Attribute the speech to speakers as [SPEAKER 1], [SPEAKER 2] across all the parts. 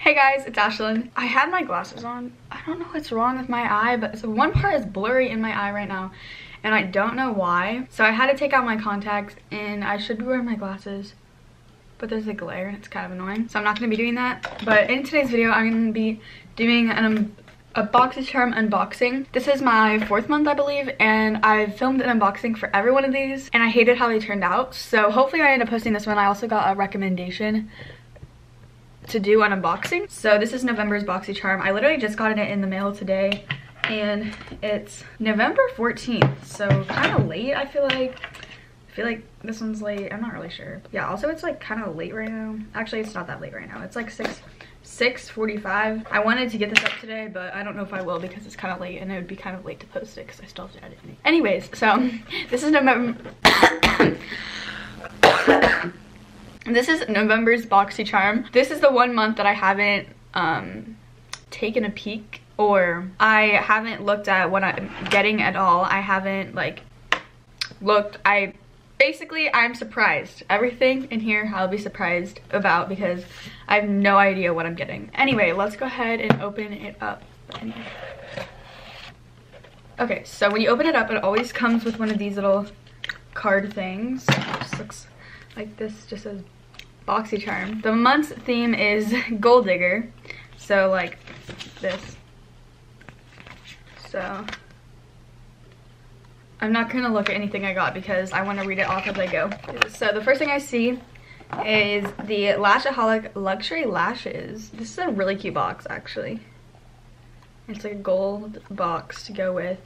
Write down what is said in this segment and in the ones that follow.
[SPEAKER 1] Hey guys, it's Ashlyn. I have my glasses on. I don't know what's wrong with my eye, but so one part is blurry in my eye right now, and I don't know why. So I had to take out my contacts, and I should be wearing my glasses, but there's a glare, and it's kind of annoying. So I'm not going to be doing that. But in today's video, I'm going to be doing a Boxycharm unboxing. This is my 4th month, I believe, and I've filmed an unboxing for every one of these, and I hated how they turned out. So hopefully I end up posting this one. I also got a recommendation to do an unboxing. So this is November's Boxycharm. I literally just got it in the mail today, and it's November 14th, so kind of late. I feel like this one's late. I'm not really sure. Yeah, also it's like kind of late right now. Actually, it's not that late right now. It's like 6:45. I wanted to get this up today, but I don't know if I will because it's kind of late, and it would be kind of late to post it because I still have to edit it. Anyways, so this is November. This is November's Boxycharm. This is the 1 month that I haven't taken a peek, or I haven't looked at what I'm getting at all. I haven't like looked. I'm surprised. Everything in here I'll be surprised about because I have no idea what I'm getting. Anyway, let's go ahead and open it up. Okay, so when you open it up, it always comes with one of these little card things. It just looks like this, just says Boxycharm. The month's theme is Gold Digger, so like this. So I'm not gonna look at anything I got because I want to read it off as I go. So the first thing I see is the Lashaholic Luxury Lashes. This is a really cute box, actually. It's like a gold box to go with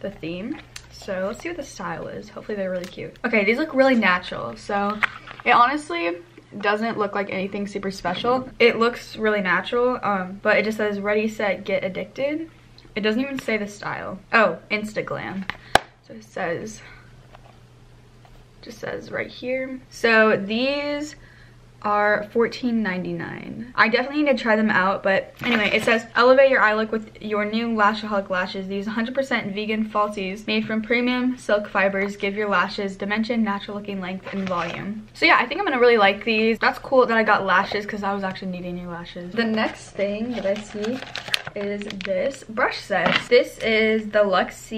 [SPEAKER 1] the theme. So let's see what the style is. Hopefully they're really cute. Okay, these look really natural. So it honestly doesn't look like anything super special. It looks really natural, but it just says ready, set, get addicted. It doesn't even say the style. Oh, Instaglam. So it says, just says right here. So these are $14.99. I definitely need to try them out, but anyway, it says elevate your eye look with your new Lashaholic lashes. These 100% vegan falsies made from premium silk fibers give your lashes dimension, natural looking length, and volume. So yeah, I think I'm gonna really like these. That's cool that I got lashes because I was actually needing new lashes. The next thing that I see is this brush set. This is the Luxe.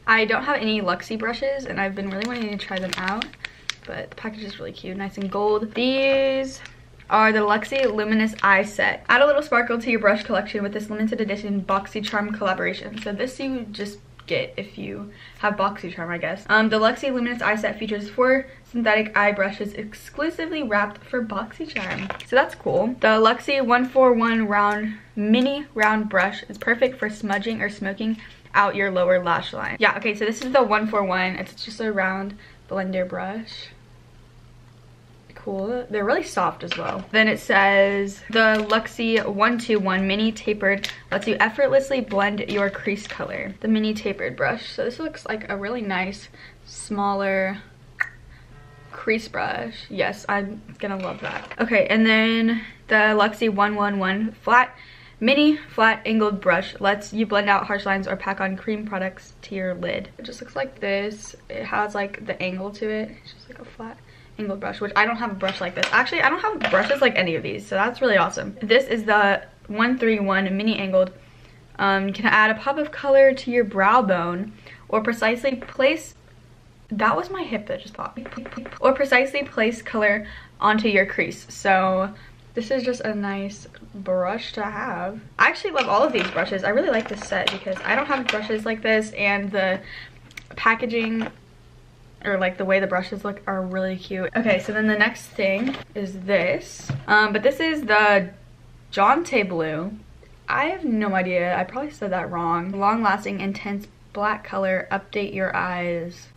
[SPEAKER 1] I don't have any Luxe brushes, and I've been really wanting to try them out. But the package is really cute, nice and gold. These are the Luxe Luminous Eye Set. Add a little sparkle to your brush collection with this limited edition Boxycharm collaboration. So this you just get if you have Boxycharm, I guess. The Luxe Luminous Eye Set features 4 synthetic eye brushes exclusively wrapped for Boxycharm. So that's cool. The Luxe 141 mini round brush is perfect for smudging or smoking out your lower lash line. Yeah, okay, so this is the 141. It's just a round blender brush. Cool. They're really soft as well. Then it says the Luxe 121 mini tapered lets you effortlessly blend your crease color. The mini tapered brush. So this looks like a really nice smaller crease brush. Yes, I'm gonna love that. Okay, and then the Luxe 111 mini flat angled brush lets you blend out harsh lines or pack on cream products to your lid. It just looks like this. It has like the angle to it. It's just like a flat angled brush, which I don't have a brush like this. Actually, I don't have brushes like any of these, so that's really awesome. This is the 131 mini angled. You can add a pop of color to your brow bone or precisely place, that was my hip that just popped, or precisely place color onto your crease. So this is just a nice brush to have. I actually love all of these brushes. I really like this set because I don't have brushes like this, and the packaging, or like the way the brushes look, are really cute. Okay, so then the next thing is this. But this is the Jante Blue. I have no idea. I probably said that wrong. Long-lasting, intense black color. Update your eyes.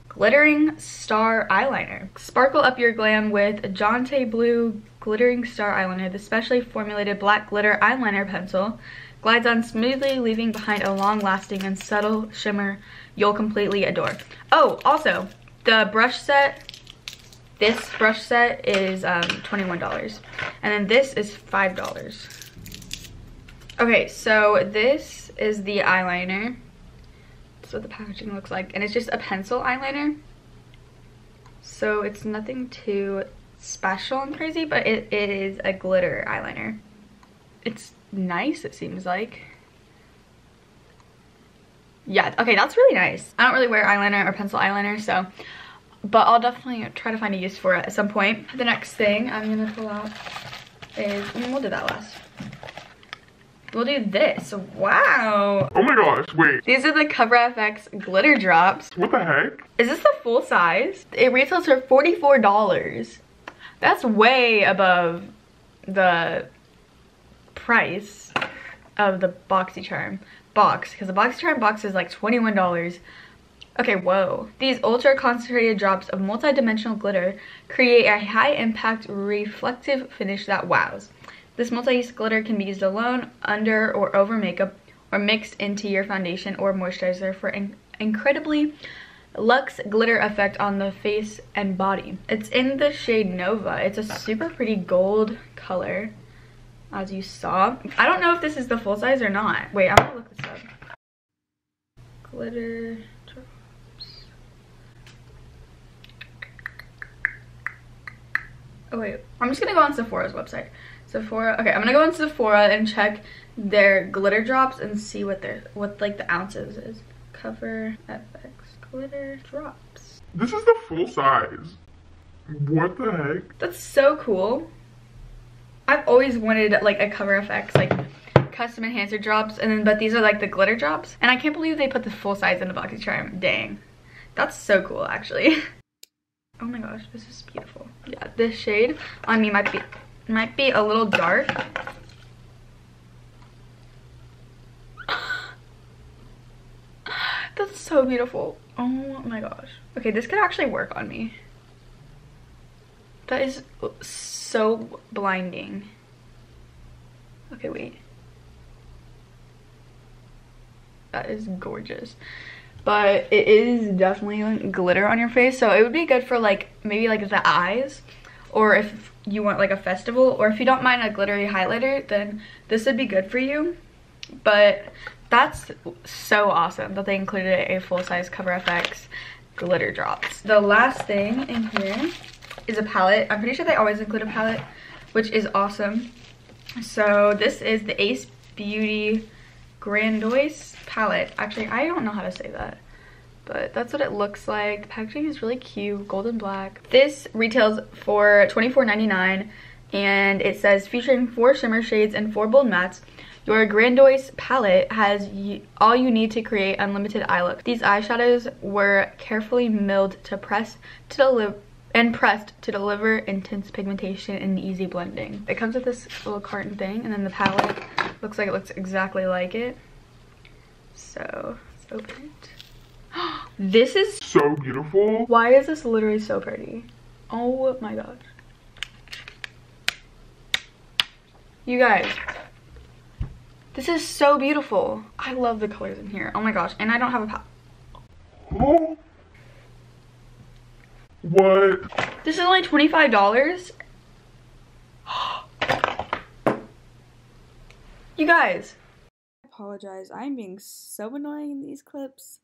[SPEAKER 1] Glittering Star Eyeliner. Sparkle up your glam with Jante Blue Glittering Star Eyeliner. The specially formulated black glitter eyeliner pencil glides on smoothly, leaving behind a long-lasting and subtle shimmer you'll completely adore. Oh, also, the brush set, this brush set is $21. And then this is $5. Okay, so this is the eyeliner. That's what the packaging looks like. And it's just a pencil eyeliner. So it's nothing too special and crazy, but it is a glitter eyeliner. It's nice, it seems like. Yeah, okay, that's really nice. I don't really wear eyeliner or pencil eyeliner, so, but I'll definitely try to find a use for it at some point. The next thing I'm gonna pull out is, we'll do that last. We'll do this. Wow.
[SPEAKER 2] Oh my gosh, wait.
[SPEAKER 1] These are the Cover FX glitter drops.
[SPEAKER 2] What the heck?
[SPEAKER 1] Is this the full size? It retails for $44. That's way above the price of the Boxycharm box, because the Boxycharm box is like $21. Okay, whoa. These ultra concentrated drops of multi-dimensional glitter create a high impact reflective finish that wows. This multi-use glitter can be used alone, under or over makeup, or mixed into your foundation or moisturizer for an incredibly luxe glitter effect on the face and body. It's in the shade Nova. It's a super pretty gold color, as you saw. I don't know if this is the full size or not. Wait, I'm gonna look this up. Glitter drops. Oh wait, I'm just gonna go on Sephora's website. Sephora, okay, I'm gonna go on Sephora and check their glitter drops and see what like the ounces is. Cover FX glitter drops.
[SPEAKER 2] This is the full size. What the heck?
[SPEAKER 1] That's so cool. I've always wanted like a Cover FX like custom enhancer drops, and then but these are like the glitter drops, and I can't believe they put the full size in the Boxycharm. Dang, that's so cool actually. Oh my gosh, this is beautiful. Yeah, this shade on me might be a little dark. That's so beautiful. Oh my gosh. Okay, this could actually work on me. That is so blinding. Okay, wait. That is gorgeous. But it is definitely like glitter on your face, so it would be good for like maybe like the eyes, or if you want like a festival, or if you don't mind a glittery highlighter, then this would be good for you. But that's so awesome that they included a full-size Cover FX glitter drops. The last thing in here is a palette. I'm pretty sure they always include a palette, which is awesome. So this is the Ace Beauty Grandoise palette. Actually, I don't know how to say that, but that's what it looks like. The packaging is really cute, golden black. This retails for $24.99, and it says featuring 4 shimmer shades and 4 bold mattes. Your Grandoise palette has all you need to create unlimited eye look. These eyeshadows were carefully milled to pressed to deliver intense pigmentation and easy blending. It comes with this little carton thing, and then the palette looks like it looks exactly like it. So let's open it. This is
[SPEAKER 2] so beautiful.
[SPEAKER 1] Why is this literally so pretty? Oh my gosh. You guys, this is so beautiful. I love the colors in here. Oh my gosh. And I don't have a palette.
[SPEAKER 2] Oh. What?
[SPEAKER 1] This is only $25. You guys.
[SPEAKER 3] I apologize. I'm being so annoying in these clips.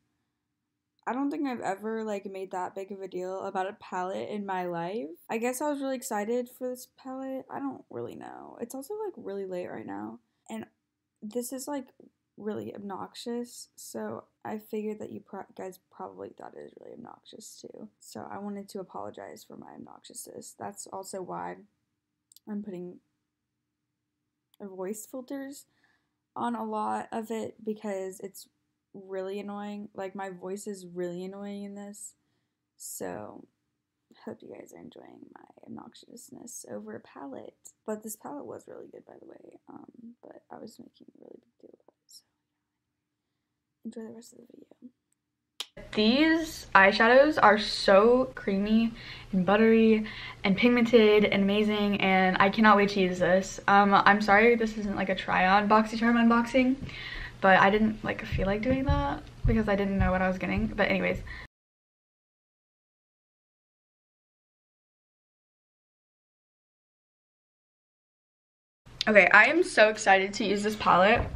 [SPEAKER 3] I don't think I've ever like made that big of a deal about a palette in my life. I guess I was really excited for this palette. I don't really know. It's also like really late right now, and this is like really obnoxious, so I figured that you guys probably thought it was really obnoxious too. So I wanted to apologize for my obnoxiousness. That's also why I'm putting voice filters on a lot of it, because it's really annoying. Like, my voice is really annoying in this. So hope you guys are enjoying my obnoxiousness over a palette. But this palette was really good, by the way. But I was making a really big deal about it. So enjoy the rest of the video.
[SPEAKER 1] These eyeshadows are so creamy and buttery and pigmented and amazing, and I cannot wait to use this. I'm sorry this isn't like a try-on Boxycharm unboxing, but I didn't like feel like doing that because I didn't know what I was getting. But anyways. Okay, I am so excited to use this palette.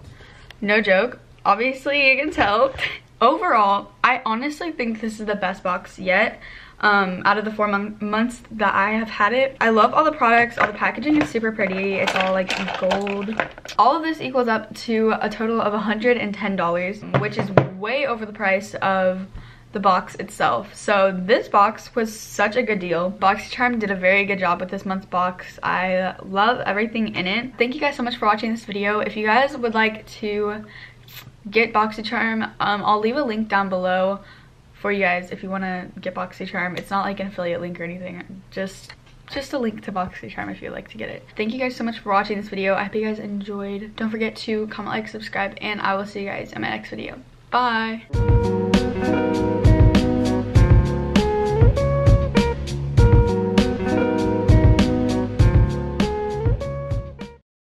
[SPEAKER 1] No joke. Obviously, you can tell. Overall, I honestly think this is the best box yet. out of the 4 months that I have had it. I love all the products. All the packaging is super pretty. It's all like gold. All of this equals up to a total of $110, which is way over the price of the box itself. So this box was such a good deal. Boxycharm did a very good job with this month's box. I love everything in it. Thank you guys so much for watching this video. If you guys would like to get Boxycharm, I'll leave a link down below for you guys if you want to get Boxycharm. It's not like an affiliate link or anything, just a link to Boxycharm if you'd like to get it. Thank you guys so much for watching this video. I hope you guys enjoyed. Don't forget to comment, like, subscribe, and I will see you guys in my next video. Bye.